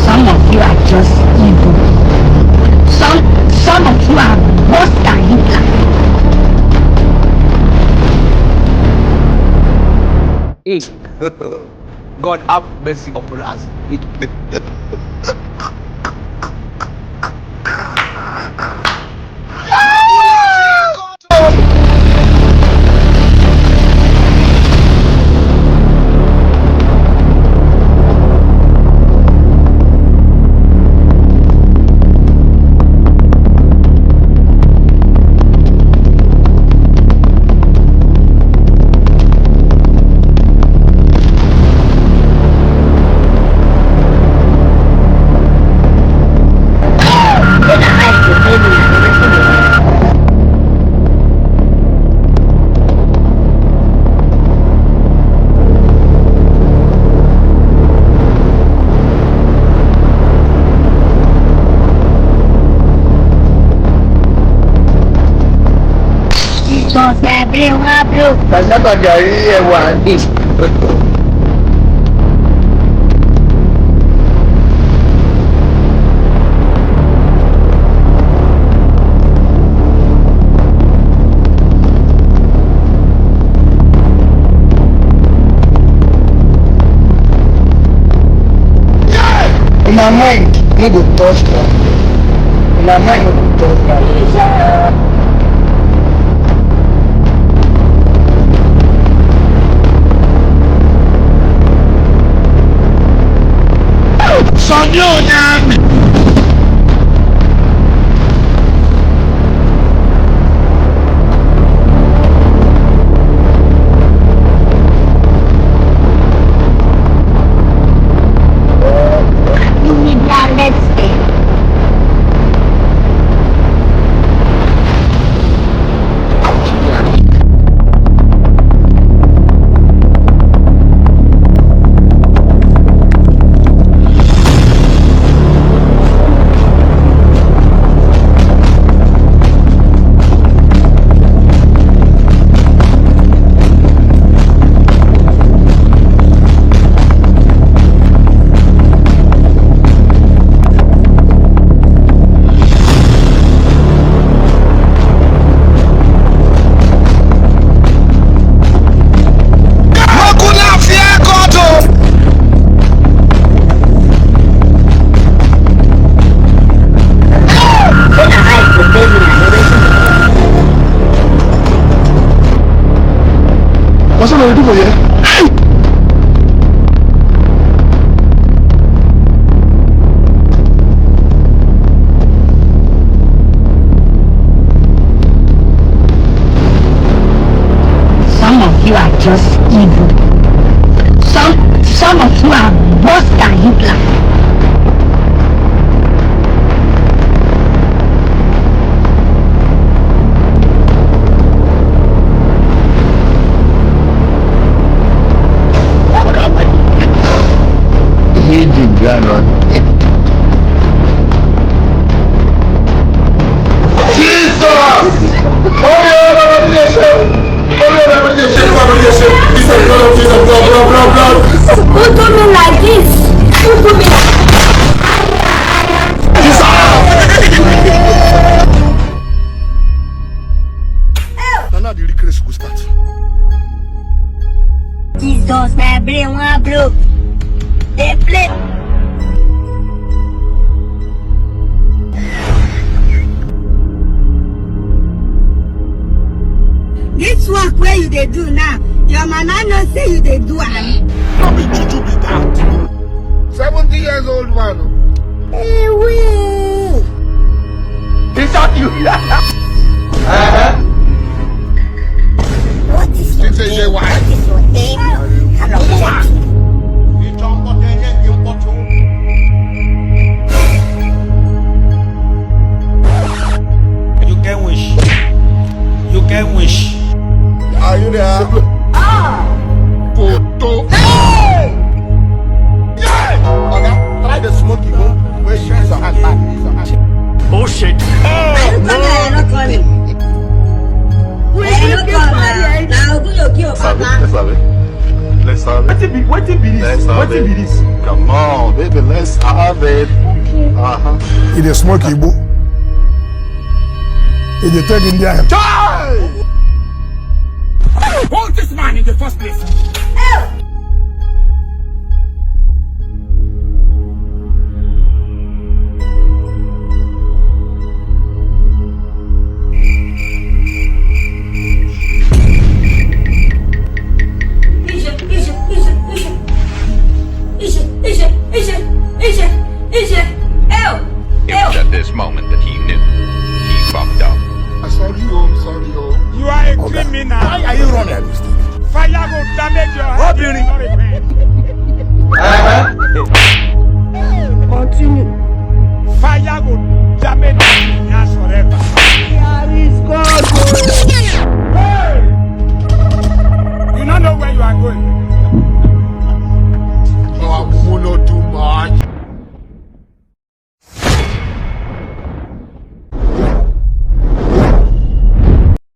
Some of you are just evil. Some of you are worse than Hitler. Hey, God have mercy upon us. Jesus abriu, abriu. Kasa kajari ẹwà ní. Una mind no go touch ground. Una mind no go touch ground. Sonyo nyami. You need let's stay. Masa lo dito ya? Some of you are just evil. Some of you are worse than Hitler. Who do me like this? Who do me like Now the recreation go start. Jesus abriu. They play. This work where you dey do now, your mama no say you dey do am. No be juju be that. 70 years old man. Hey, wait. Is that you? What is your Say name? why? What is your name? Hello, Jackie. You can wish. You can wish. Are you there? Oh, have it. Let's have it. What be this? Let's have What be it. this? Come on, baby, let's have it. Okay. It is smoky Igbo. It is taking their Who is this man in the first place? It was at this moment that he knew he fucked up. I'm sorry, I'm sorry. You are a criminal. Why are you running? Fire will damage your head. You will not repent. Continue. Fire will damage your ass forever. Here is God. Hey!